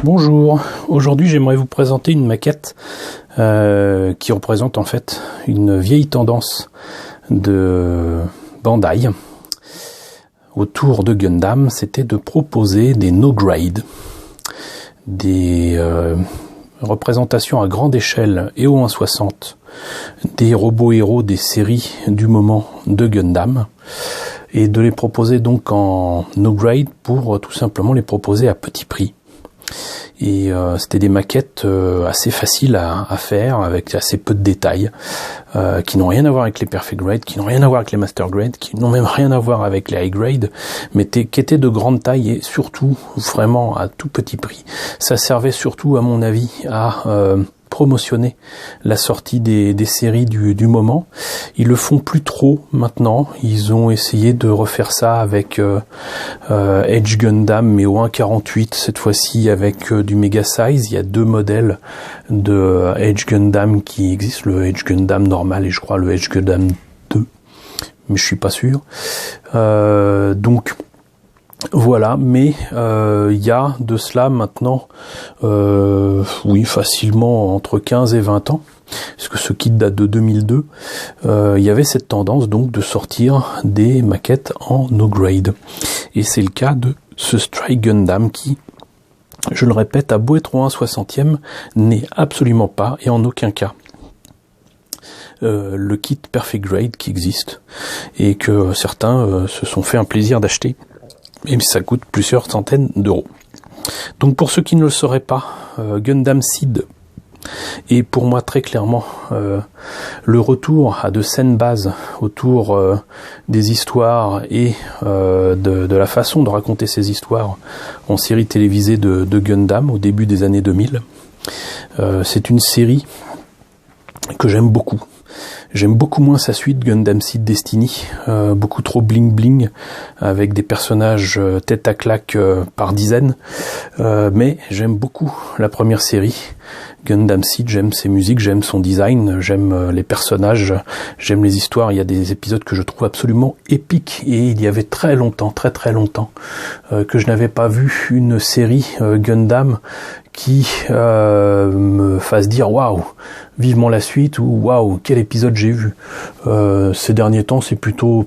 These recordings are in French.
Bonjour, aujourd'hui j'aimerais vous présenter une maquette qui représente en fait une vieille tendance de Bandai autour de Gundam. C'était de proposer des no grade, des représentations à grande échelle et au 1/60 des robots héros des séries du moment de Gundam, et de les proposer donc en no grade pour tout simplement les proposer à petit prix. Et c'était des maquettes assez faciles à faire, avec assez peu de détails, qui n'ont rien à voir avec les perfect grade, qui n'ont rien à voir avec les master grade, qui n'ont même rien à voir avec les high grade, mais qui étaient de grande taille et surtout vraiment à tout petit prix. Ça servait surtout, à mon avis, à promotionner la sortie des séries du moment. Ils le font plus trop maintenant. Ils ont essayé de refaire ça avec Edge Gundam, mais au 1/48 cette fois-ci avec du Mega Size. Il y a deux modèles de Edge Gundam qui existent, le Edge Gundam normal et je crois le Edge Gundam 2, mais je suis pas sûr. Donc voilà, mais il y a de cela maintenant, oui, facilement entre 15 et 20 ans, parce que ce kit date de 2002, il y avait cette tendance donc de sortir des maquettes en no grade. Et c'est le cas de ce Strike Gundam qui, je le répète, à beau être au 1/60e, n'est absolument pas et en aucun cas le kit Perfect Grade qui existe et que certains se sont fait un plaisir d'acheter. Et ça coûte plusieurs centaines d'euros. Donc pour ceux qui ne le sauraient pas, Gundam Seed est pour moi très clairement le retour à de saines bases autour des histoires et de la façon de raconter ces histoires en série télévisée de Gundam au début des années 2000. C'est une série que j'aime beaucoup. J'aime beaucoup moins sa suite, Gundam Seed Destiny, beaucoup trop bling bling, avec des personnages tête à claque par dizaines, mais j'aime beaucoup la première série, Gundam Seed. J'aime ses musiques, j'aime son design, j'aime les personnages, j'aime les histoires. Il y a des épisodes que je trouve absolument épiques, et il y avait très longtemps que je n'avais pas vu une série Gundam qui me fasse dire waouh, vivement la suite, ou waouh, quel épisode j'ai vu. Ces derniers temps, c'est plutôt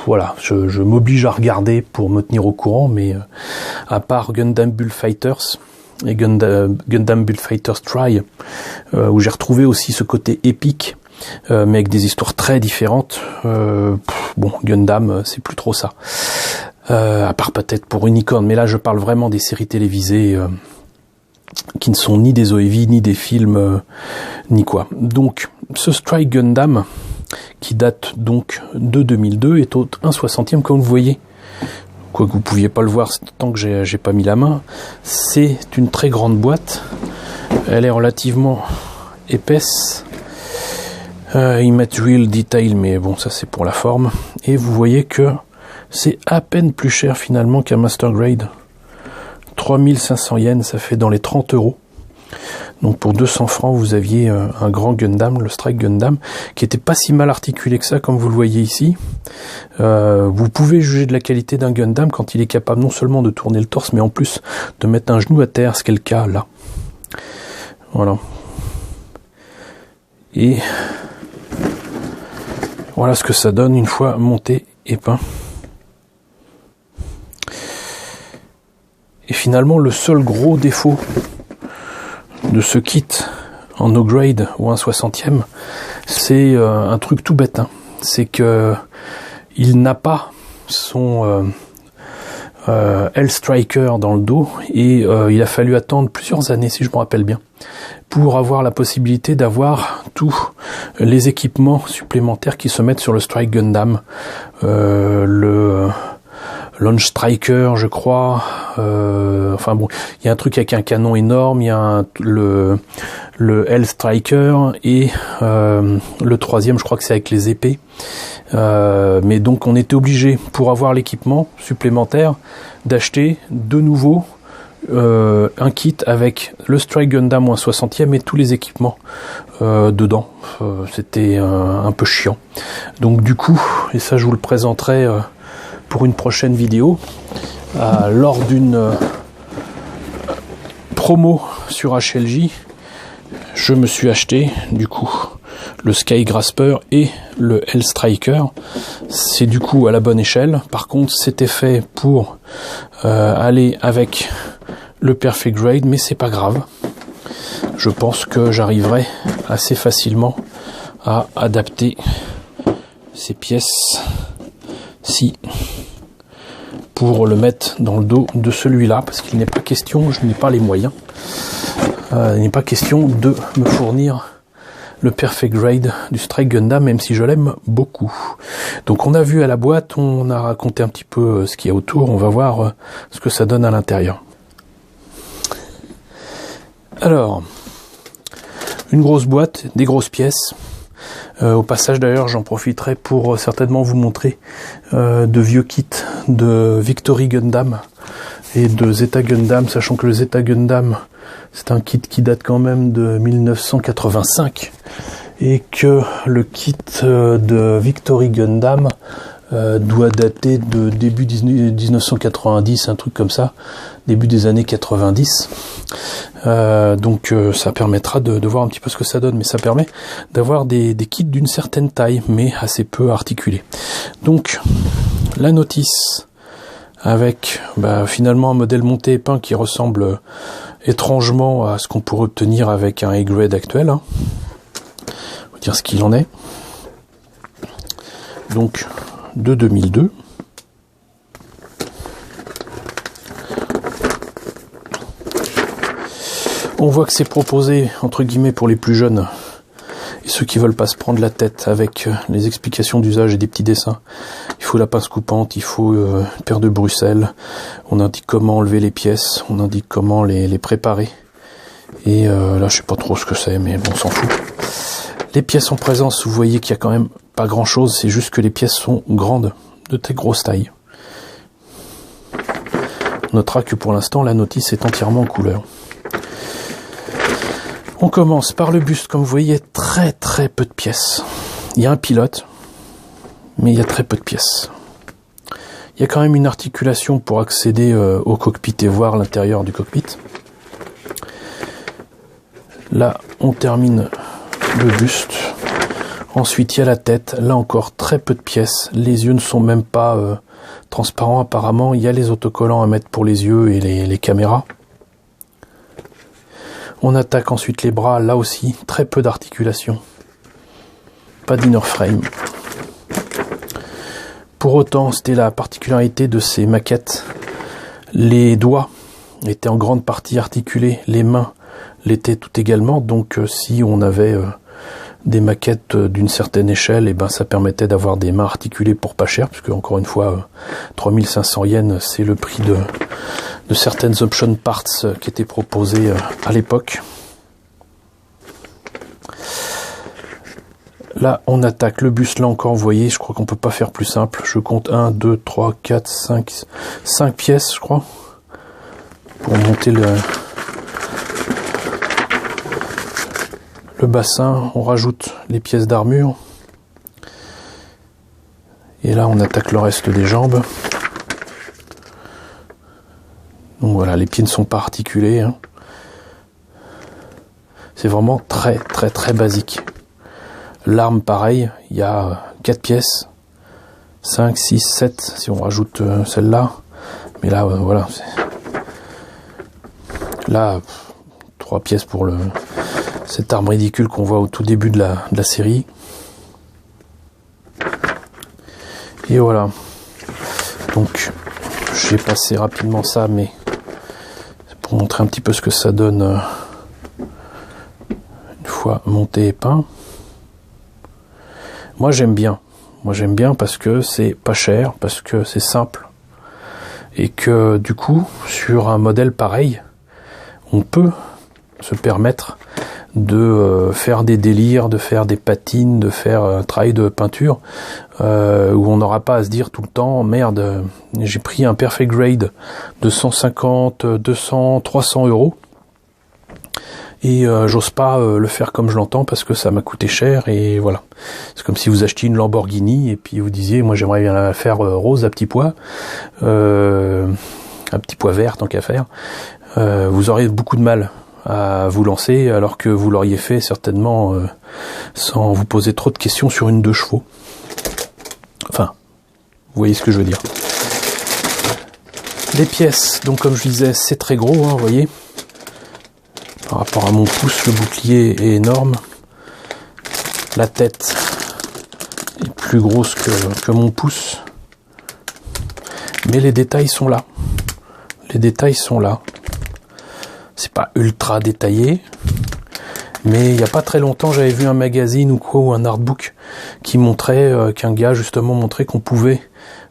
voilà, je m'oblige à regarder pour me tenir au courant, mais à part Gundam Bullfighters et Gundam Bullfighters Try, où j'ai retrouvé aussi ce côté épique, mais avec des histoires très différentes, bon, Gundam, c'est plus trop ça. À part peut-être pour Unicorn, mais là je parle vraiment des séries télévisées qui ne sont ni des OEV, ni des films, ni quoi. Donc, ce Strike Gundam, qui date donc de 2002, est au 1/60e, comme vous voyez. Quoique vous ne pouviez pas le voir tant que j'ai pas mis la main. C'est une très grande boîte. Elle est relativement épaisse. Immaterial Detail, mais bon, ça c'est pour la forme. Et vous voyez que c'est à peine plus cher finalement qu'un Master Grade. 3500 yens, ça fait dans les 30 euros. Donc pour 200 francs, vous aviez un grand Gundam, le Strike Gundam, qui était pas si mal articulé que ça, comme vous le voyez ici. Vous pouvez juger de la qualité d'un Gundam quand il est capable non seulement de tourner le torse, mais en plus de mettre un genou à terre, ce qui est le cas là. Voilà. Et voilà ce que ça donne une fois monté et peint. Et finalement, le seul gros défaut de ce kit en no grade ou 1/60e, c'est un truc tout bête, hein. C'est que il n'a pas son L-Striker dans le dos, et il a fallu attendre plusieurs années, si je me rappelle bien, pour avoir la possibilité d'avoir tous les équipements supplémentaires qui se mettent sur le Strike Gundam. Le Launch Striker, je crois. Enfin bon, il y a un truc avec un canon énorme, il y a le L-Striker, et le troisième, je crois que c'est avec les épées. Mais donc on était obligé, pour avoir l'équipement supplémentaire, d'acheter de nouveau un kit avec le Strike Gundam 1/60e et tous les équipements dedans. C'était un peu chiant. Donc du coup, et ça je vous le présenterai pour une prochaine vidéo, lors d'une promo sur HLJ, je me suis acheté du coup le Sky Grasper et le Hellstriker. C'est du coup à la bonne échelle. Par contre, c'était fait pour aller avec le Perfect Grade, mais c'est pas grave. Je pense que j'arriverai assez facilement à adapter ces pièces-ci pour le mettre dans le dos de celui-là, parce qu'il n'est pas question, je n'ai pas les moyens, il n'est pas question de me fournir le Perfect Grade du Strike Gundam, même si je l'aime beaucoup. Donc on a vu à la boîte, on a raconté un petit peu ce qu'il y a autour, on va voir ce que ça donne à l'intérieur. Alors, une grosse boîte, des grosses pièces. Au passage d'ailleurs, j'en profiterai pour certainement vous montrer de vieux kits de Victory Gundam et de Zeta Gundam, sachant que le Zeta Gundam, c'est un kit qui date quand même de 1985 et que le kit de Victory Gundam doit dater de début 1990, un truc comme ça, début des années 90. Donc ça permettra de voir un petit peu ce que ça donne, mais ça permet d'avoir des kits d'une certaine taille, mais assez peu articulés. Donc la notice avec finalement un modèle monté et peint qui ressemble étrangement à ce qu'on pourrait obtenir avec un A-grade actuel. On va dire ce qu'il en est. Donc de 2002. On voit que c'est proposé entre guillemets pour les plus jeunes et ceux qui veulent pas se prendre la tête avec les explications d'usage et des petits dessins. Il faut la pince coupante, il faut une paire de Bruxelles, on indique comment enlever les pièces, on indique comment les préparer. Et là je sais pas trop ce que c'est, mais bon, on s'en fout. Les pièces en présence, vous voyez qu'il y a quand même pas grand chose, c'est juste que les pièces sont grandes, de très grosse taille. On notera que pour l'instant la notice est entièrement en couleur. On commence par le buste, comme vous voyez, très très peu de pièces. Il y a un pilote, mais il y a très peu de pièces. Il y a quand même une articulation pour accéder au cockpit et voir l'intérieur du cockpit. Là, on termine le buste. Ensuite, il y a la tête. Là encore, très peu de pièces. Les yeux ne sont même pas transparents apparemment. Il y a les autocollants à mettre pour les yeux et les caméras. On attaque ensuite les bras. Là aussi, très peu d'articulation. Pas d'inner frame. Pour autant, c'était la particularité de ces maquettes. Les doigts étaient en grande partie articulés. Les mains l'étaient tout également. Donc, si on avait des maquettes d'une certaine échelle, et ça permettait d'avoir des mains articulées pour pas cher, puisque encore une fois 3500 yens, c'est le prix de certaines option parts qui étaient proposées à l'époque. Là on attaque le buste, là encore vous voyez, je crois qu'on peut pas faire plus simple. Je compte 1, 2, 3, 4, 5 pièces je crois pour monter le bassin. On rajoute les pièces d'armure et là on attaque le reste des jambes. Donc voilà, les pieds ne sont pas articulés, hein. C'est vraiment très très très basique. L'arme pareil, il y a 4 pièces, 5, 6, 7 si on rajoute celle-là, mais là voilà, là 3 pièces pour cette arme ridicule qu'on voit au tout début de la série. Et voilà, donc j'ai passé rapidement ça, mais c'est pour montrer un petit peu ce que ça donne une fois monté et peint. Moi j'aime bien parce que c'est pas cher, parce que c'est simple et que du coup sur un modèle pareil on peut se permettre de faire des délires, de faire des patines, de faire un travail de peinture où on n'aura pas à se dire tout le temps merde, j'ai pris un perfect grade de 150, 200, 300 euros et j'ose pas le faire comme je l'entends parce que ça m'a coûté cher. Et voilà, c'est comme si vous achetiez une Lamborghini et puis vous disiez moi j'aimerais bien la faire rose à petits pois, un petit pois vert tant qu'à faire, vous aurez beaucoup de mal à vous lancer, alors que vous l'auriez fait certainement sans vous poser trop de questions sur une 2 chevaux. Enfin, vous voyez ce que je veux dire. Les pièces, donc comme je disais, c'est très gros, hein, vous voyez. Par rapport à mon pouce, le bouclier est énorme. La tête est plus grosse que mon pouce. Mais les détails sont là. Les détails sont là. C'est pas ultra détaillé. Mais il n'y a pas très longtemps, j'avais vu un magazine ou quoi, ou un artbook qui montrait, qu'un gars justement montrait qu'on pouvait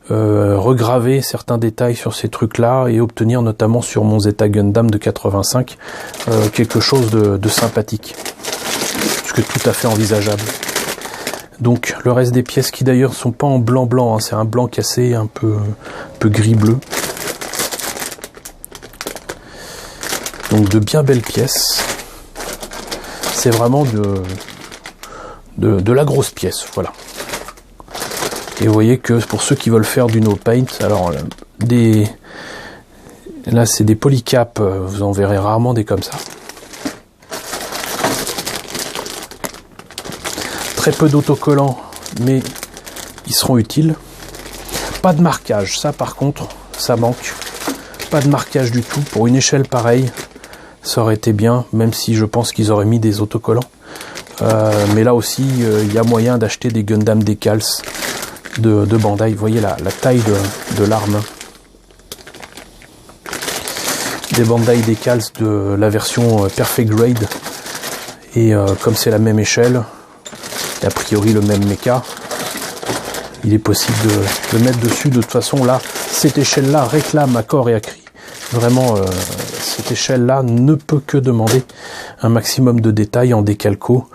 regraver certains détails sur ces trucs-là et obtenir notamment sur mon Zeta Gundam de 85 quelque chose de sympathique. Ce que tout à fait envisageable. Donc le reste des pièces qui d'ailleurs sont pas en blanc-blanc, hein, c'est un blanc cassé, un peu gris-bleu. Donc de bien belles pièces. C'est vraiment de la grosse pièce, voilà. Et vous voyez que pour ceux qui veulent faire du no paint, alors là c'est des polycaps, vous en verrez rarement des comme ça. Très peu d'autocollants, mais ils seront utiles. Pas de marquage, ça par contre, ça manque. Pas de marquage du tout. Pour une échelle pareille, ça aurait été bien, même si je pense qu'ils auraient mis des autocollants. Mais là aussi, il y a moyen d'acheter des Gundam Decals de Bandai. Vous voyez la taille de l'arme. Des Bandai Decals de la version Perfect Grade. Et comme c'est la même échelle, et a priori le même mecha, il est possible de mettre dessus. De toute façon, là, cette échelle-là réclame à corps et à cri. Vraiment, cette échelle-là ne peut que demander un maximum de détails en décalco,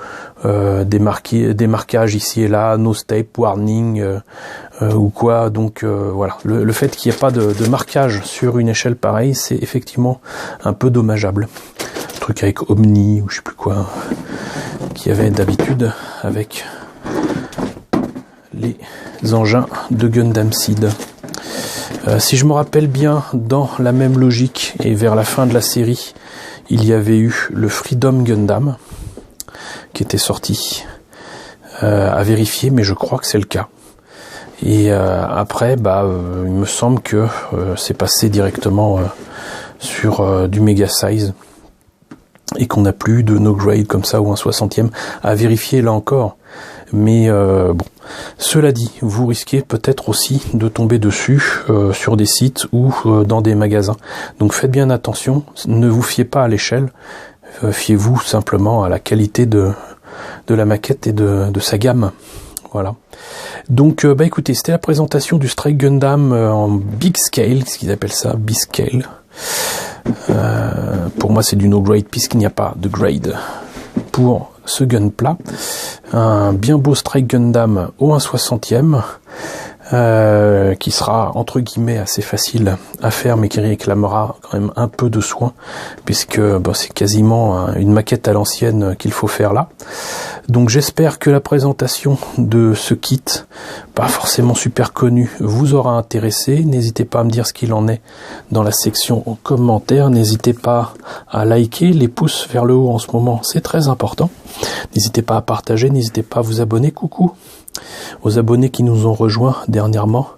des marquages ici et là, no step, warning ou quoi. Donc voilà, le fait qu'il n'y ait pas de marquage sur une échelle pareille, c'est effectivement un peu dommageable. Un truc avec Omni ou je sais plus quoi, qu'il y avait d'habitude avec les engins de Gundam Seed. Si je me rappelle bien, dans la même logique et vers la fin de la série, il y avait eu le Freedom Gundam qui était sorti, à vérifier, mais je crois que c'est le cas. Et après, il me semble que c'est passé directement sur du Mega Size et qu'on n'a plus de no grade comme ça ou un 60e à vérifier là encore. Mais bon, cela dit, vous risquez peut-être aussi de tomber dessus sur des sites ou dans des magasins. Donc faites bien attention, ne vous fiez pas à l'échelle, fiez-vous simplement à la qualité de la maquette et de sa gamme. Voilà. Donc écoutez, c'était la présentation du Strike Gundam en big scale, ce qu'ils appellent ça, big scale. Pour moi c'est du no grade puisqu'il n'y a pas de grade pour ce gunpla. Un bien beau Strike Gundam au 1/60e qui sera entre guillemets assez facile à faire mais qui réclamera quand même un peu de soin puisque c'est quasiment une maquette à l'ancienne qu'il faut faire là. Donc j'espère que la présentation de ce kit, pas forcément super connu, vous aura intéressé. N'hésitez pas à me dire ce qu'il en est dans la section commentaires. N'hésitez pas à liker, les pouces vers le haut en ce moment, c'est très important. N'hésitez pas à partager, n'hésitez pas à vous abonner. Coucou aux abonnés qui nous ont rejoints dernièrement.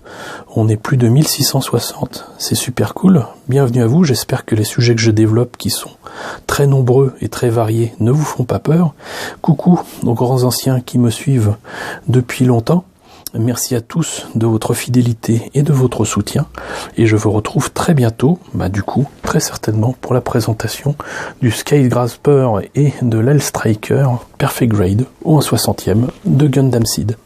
On est plus de 1660. C'est super cool. Bienvenue à vous. J'espère que les sujets que je développe, qui sont très nombreux et très variés, ne vous font pas peur. Coucou aux grands anciens qui me suivent depuis longtemps. Merci à tous de votre fidélité et de votre soutien. Et je vous retrouve très bientôt, du coup, très certainement, pour la présentation du Skygrasper et de l'Hellstriker Perfect Grade au 1/60e de Gundam Seed.